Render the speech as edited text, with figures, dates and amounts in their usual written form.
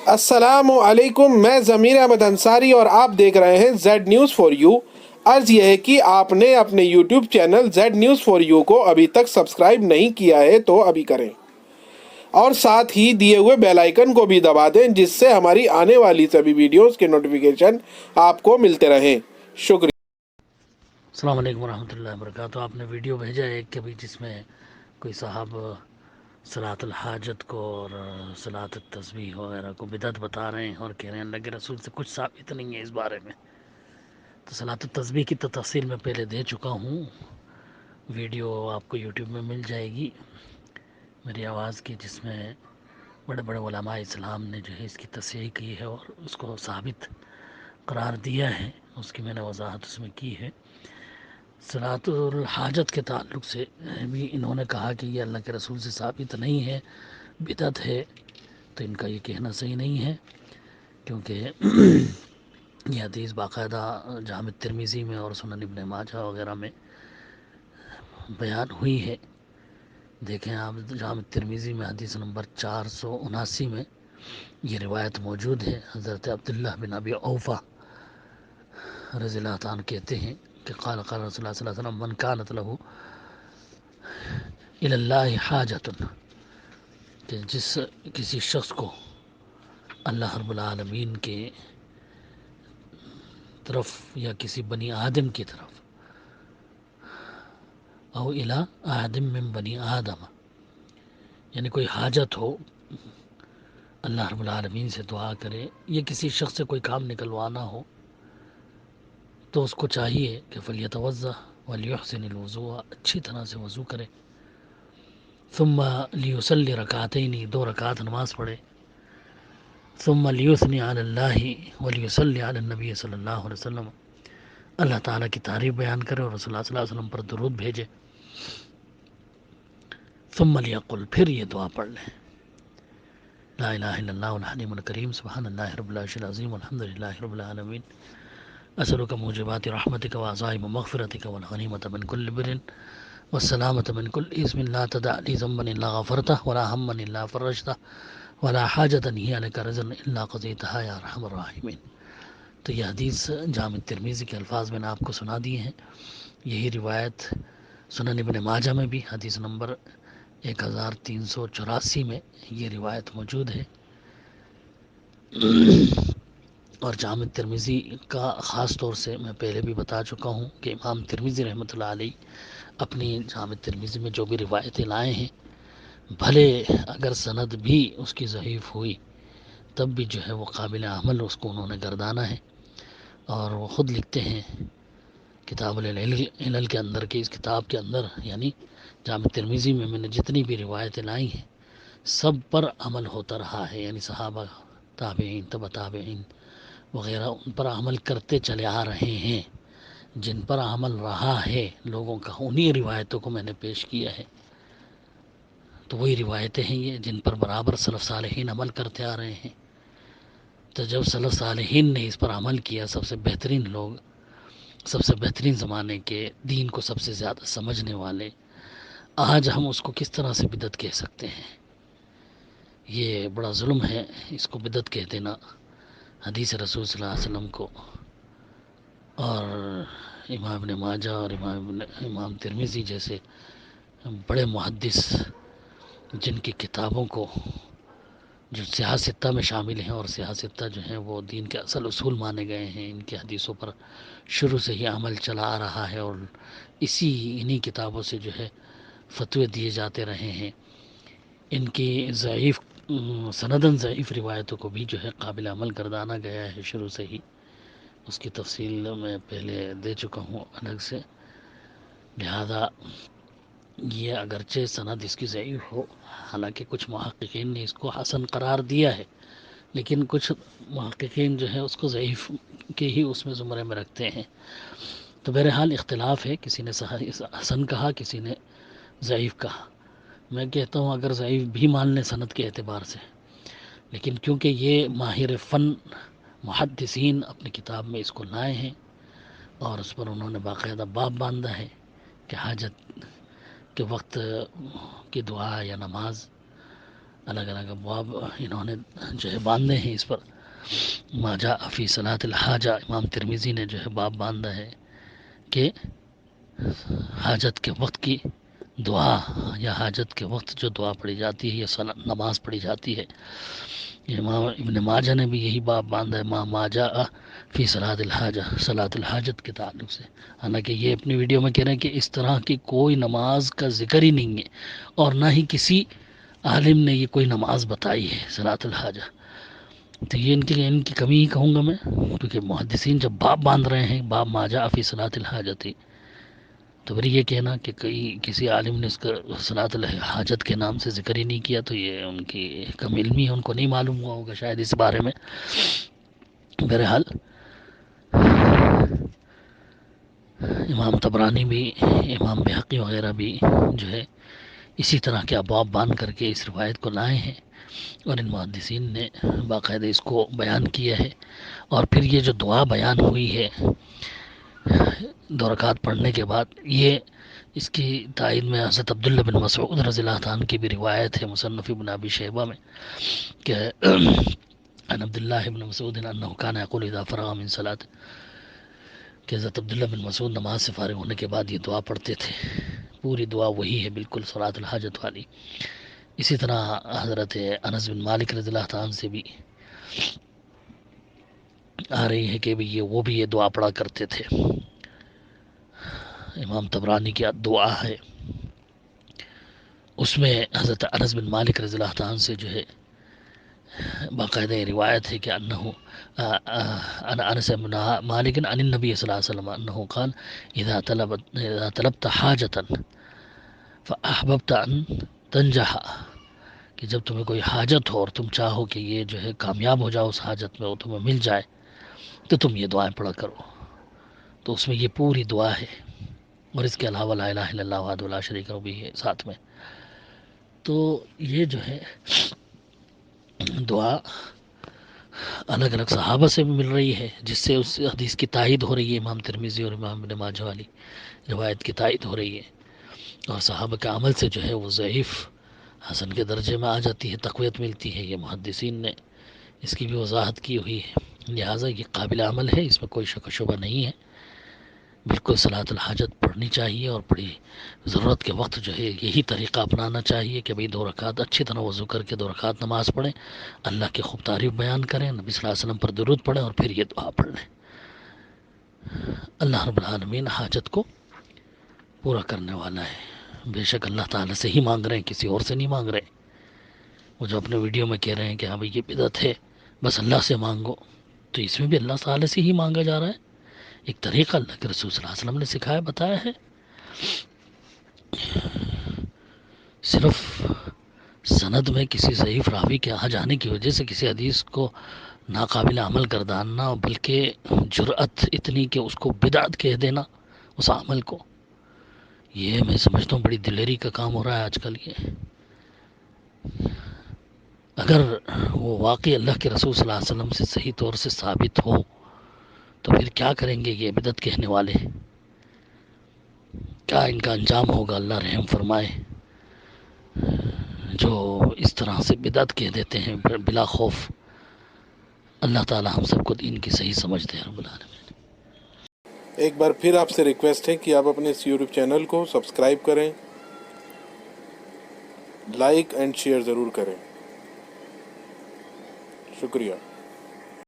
السلام علیکم، میں ضمیر احمد انصاری اور آپ دیکھ رہے ہیں زیڈ نیوز فار یو۔ عرض یہ ہے کہ آپ نے اپنے YouTube channel Z news for you کو ابھی تک سبسکرائب نہیں کیا ہے تو ابھی کریں، اور ساتھ ہی دیے ہوئے بیل آئیکن کو بھی دبا دیں جس سے ہماری آنے والی سبھی ویڈیوز کے نوٹیفیکیشن آپ کو ملتے رہیں۔ شکریہ۔ السلام علیکم ورحمۃ اللہ وبرکاتہ۔ آپ نے ویڈیو بھیجا ہے ایک کبھی جس میں کوئی صاحب صلاۃ الحاجت کو اور صلاۃ التسبیح وغیرہ کو بدعت بتا رہے ہیں اور کہہ رہے ہیں اللہ کے رسول سے کچھ ثابت نہیں ہے اس بارے میں۔ تو صلاۃ التسبیح کی تو تفصیل میں پہلے دے چکا ہوں، ویڈیو آپ کو یوٹیوب میں مل جائے گی میری آواز کی، جس میں بڑے بڑے علماء اسلام نے جو ہے اس کی تصحیح کی ہے اور اس کو ثابت قرار دیا ہے، اس کی میں نے وضاحت اس میں کی ہے۔ صلاۃ الحاجت کے تعلق سے بھی انہوں نے کہا کہ یہ اللہ کے رسول سے ثابت نہیں ہے، بدعت ہے، تو ان کا یہ کہنا صحیح نہیں ہے، کیونکہ یہ حدیث باقاعدہ جامع ترمذی میں اور سنن ابن ماجہ وغیرہ میں بیان ہوئی ہے۔ دیکھیں آپ جامع ترمذی میں حدیث نمبر 479 میں یہ روایت موجود ہے۔ حضرت عبداللہ بن ابی اوفا رضی اللہ عنہ کہتے ہیں کہ قال رسول اللہ صلی اللہ علیہ وسلم من کانت له الی اللہ حاجت، کہ جس کسی شخص کو اللہ رب العالمین کے طرف یا کسی بنی آدم کی طرف، او الی آدم من بنی آدم، یعنی کوئی حاجت ہو، اللہ رب العالمین سے دعا کرے یا کسی شخص سے کوئی کام نکلوانا ہو، تو اس کو چاہیے کہ فلیتوضأ ولیحسن الوضوء، اچھی طرح سے وضو کرے، ثم لیصلی رکعتین، 2 رکعت نماز پڑھے، ثم لیثنی علی اللہ ولیصلی علی النبی صلی اللہ علیہ وسلم، اللہ تعالیٰ کی تعریف بیان کرے اور رسول اللہ صلی اللہ علیہ وسلم پر درود بھیجے، ثم لیقل، پھر یہ دعا پڑھ لیں، لا الہ الا اللہ الحلیم الکریم سبحان اللہ رب العرش العظیم الحمد للہ رب العالمین، اسألک موجبات رحمتک وعزائم مغفرتک والغنیمۃ من کل بر والسلامة من كل اسم لا تدع لي ذنبا إلا غفرته ولا هما إلا فرجته ولا حاجة هي لك رضا إلا قضيتها يا أرحم الراحمين۔ تو یہ حدیث جامع ترمذی کے الفاظ میں نے آپ کو سنا دی ہیں۔ یہی روایت سنن ابن ماجہ میں بھی حدیث نمبر 1384 میں یہ روایت موجود ہے۔ اور جامع ترمذی کا خاص طور سے میں پہلے بھی بتا چکا ہوں کہ امام ترمذی رحمۃ اللہ علیہ اپنی جامع ترمذی میں جو بھی روایتیں لائے ہیں، بھلے اگر سند بھی اس کی ضعیف ہوئی تب بھی جو ہے وہ قابل عمل اس کو انہوں نے گردانا ہے، اور وہ خود لکھتے ہیں کتاب العلل کے اندر کہ اس کتاب کے اندر یعنی جامع ترمذی میں نے جتنی بھی روایتیں لائی ہیں سب پر عمل ہوتا رہا ہے، یعنی صحابہ، تابعین، تبع تابعین وغیرہ ان پر عمل کرتے چلے آ رہے ہیں، جن پر عمل رہا ہے لوگوں کا، انہی روایتوں کو میں نے پیش کیا ہے۔ تو وہی روایتیں ہیں یہ جن پر برابر سلف صالحین عمل کرتے آ رہے ہیں۔ تو جب سلف صالحین نے اس پر عمل کیا، سب سے بہترین لوگ، سب سے بہترین زمانے کے دین کو سب سے زیادہ سمجھنے والے، آج ہم اس کو کس طرح سے بدعت کہہ سکتے ہیں؟ یہ بڑا ظلم ہے اس کو بدعت کہہ دینا، حدیث رسول صلی اللہ علیہ وسلم کو۔ اور امام ابن ماجہ اور امام ترمذی جیسے بڑے محدث جن کی کتابوں کو جو سیاہ ستہ میں شامل ہیں، اور سیاہ ستہ جو ہیں وہ دین کے اصل اصول مانے گئے ہیں، ان کی حدیثوں پر شروع سے ہی عمل چلا آ رہا ہے، اور انہی کتابوں سے جو ہے فتوے دیے جاتے رہے ہیں، ان کی ضعیف سندن ضعیف روایتوں کو بھی جو ہے قابل عمل گردانا گیا ہے شروع سے ہی۔ اس کی تفصیل میں پہلے دے چکا ہوں الگ سے، لہذا یہ اگرچہ سند اس کی ضعیف ہو، حالانکہ کچھ محققین نے اس کو حسن قرار دیا ہے، لیکن کچھ محققین جو ہے اس کو ضعیف کے ہی اس میں زمرے میں رکھتے ہیں۔ تو بہرحال اختلاف ہے، کسی نے حسن کہا، کسی نے ضعیف کہا۔ میں کہتا ہوں اگر ضعیف بھی مان لیں سند کے اعتبار سے، لیکن کیونکہ یہ ماہر فن محدثین اپنی کتاب میں اس کو لائے ہیں، اور اس پر انہوں نے باقاعدہ باب باندھا ہے کہ حاجت کے وقت کی دعا یا نماز الگ الگ ابواب انہوں نے جو ہے باندھے ہیں اس پر. ما جاء فی صلاۃ الحاجہ، امام ترمذی نے جو ہے باب باندھا ہے کہ حاجت کے وقت کی دعا یا حاجت کے وقت جو دعا پڑھی جاتی ہے یا نماز پڑھی جاتی ہے. امام ابن ماجہ نے بھی یہی باب باندھا ہے ما جاء فی صلاۃ الحاجہ، صلاۃ الحاجت کے تعلق سے. حالانکہ یہ اپنی ویڈیو میں کہہ رہے ہیں کہ اس طرح کی کوئی نماز کا ذکر ہی نہیں ہے اور نہ ہی کسی عالم نے یہ کوئی نماز بتائی ہے صلاۃ الحاجہ. تو یہ ان کی کمی ہی کہوں گا میں، کیونکہ محدثین جب باب باندھ رہے ہیں باب ما جاء فی صلاۃ الحاجت، تو پھر یہ کہنا کہ کسی عالم نے اس کا صلاۃ الحاجت کے نام سے ذکر ہی نہیں کیا، تو یہ ان کی کم علمی ہے، ان کو نہیں معلوم ہوا ہوگا شاید اس بارے میں. بہرحال امام طبرانی بھی، امام بحقی وغیرہ بھی جو ہے اسی طرح کے ابواب باندھ کر کے اس روایت کو لائے ہیں، اور ان محدثین نے باقاعدہ اس کو بیان کیا ہے. اور پھر یہ جو دعا بیان ہوئی ہے 2 رکعت پڑھنے کے بعد، یہ اس کی تائید میں حضرت عبداللہ بن مسعود رضی اللہ عنہ کی بھی روایت ہے مصنف ابن ابی شیبہ میں کہ عن عبداللہ بن مسعود انہ کان یقول اذا فرغ من صلاۃ، کہ حضرت عبداللہ بن مسعود نماز سے فارغ ہونے کے بعد یہ دعا پڑھتے تھے. پوری دعا وہی ہے بالکل صلاۃ الحاجت والی. اسی طرح حضرت انس بن مالک رضی اللہ عنہ سے بھی آ رہی ہے کہ یہ وہ بھی یہ دعا پڑھا کرتے تھے. امام طبرانی کی دعا ہے، اس میں حضرت انس بن مالک رضی اللہ عنہ سے جو ہے باقاعدہ روایت ہے کہ انس بن مالک عن النبی صلی اللہ علیہ وسلم انه قال اذا طلبت حاجة فاحببت ان تنجح، کہ جب تمہیں کوئی حاجت ہو اور تم چاہو کہ یہ جو ہے کامیاب ہو جاؤ اس حاجت میں، وہ تمہیں مل جائے، تو تم یہ دعائیں پڑھا کرو. تو اس میں یہ پوری دعا ہے، اور اس کے علاوہ لا الہ الا اللہ وحدہ لا شریک لہ بھی ہے ساتھ میں. تو یہ جو ہے دعا الگ الگ صحابہ سے بھی مل رہی ہے، جس سے اس حدیث کی تائید ہو رہی ہے. امام ترمذی اور امام ابن ماجہ والی روایت کی تائید ہو رہی ہے، اور صحابہ کے عمل سے جو ہے وہ ضعیف حسن کے درجے میں آ جاتی ہے، تقویت ملتی ہے. یہ محدثین نے اس کی بھی وضاحت کی ہوئی ہے، لہٰذا یہ قابل عمل ہے، اس میں کوئی شک و شبہ نہیں ہے. بالکل صلاۃ الحاجت پڑھنی چاہیے، اور بڑی ضرورت کے وقت جو ہے یہی طریقہ اپنانا چاہیے کہ بھئی 2 رکعت اچھی طرح وضو کر کے 2 رکعت نماز پڑھیں، اللہ کی خوب تعریف بیان کریں، نبی صلی اللہ علیہ وسلم پر درود پڑھیں، اور پھر یہ دعا پڑھ لیں. اللہ رب العالمین حاجت کو پورا کرنے والا ہے. بے شک اللہ تعالیٰ سے ہی مانگ رہے ہیں، کسی اور سے نہیں مانگ رہے. وہ جو اپنے ویڈیو میں کہہ رہے ہیں کہ ہاں بھئی یہ بدعت ہے، بس اللہ سے مانگو، تو اس میں بھی اللہ تعالیٰ سے ہی مانگا جا رہا ہے. ایک طریقہ اللہ کے رسول صلی اللہ علیہ وسلم نے سکھایا، بتایا ہے. صرف سند میں کسی ضعیف راوی کے آ جانے کی وجہ سے کسی حدیث کو ناقابل عمل گرداننا، بلکہ جرأت اتنی کہ اس کو بدعت کہہ دینا اس عمل کو، یہ میں سمجھتا ہوں بڑی دلیری کا کام ہو رہا ہے آج کل. یہ اگر وہ واقعی اللہ کے رسول صلی اللہ علیہ وسلم سے صحیح طور سے ثابت ہو تو پھر کیا کریں گے یہ بدعت کہنے والے؟ کیا ان کا انجام ہوگا؟ اللہ رحم فرمائے. جو اس طرح سے بدعت کہہ دیتے ہیں بلا خوف. اللہ تعالی ہم سب کو دین کی صحیح سمجھ دے رب العالمین. ایک بار پھر آپ سے ریکویسٹ ہے کہ آپ اپنے اس یوٹیوب چینل کو سبسکرائب کریں، لائک اینڈ شیئر ضرور کریں. شکریہ.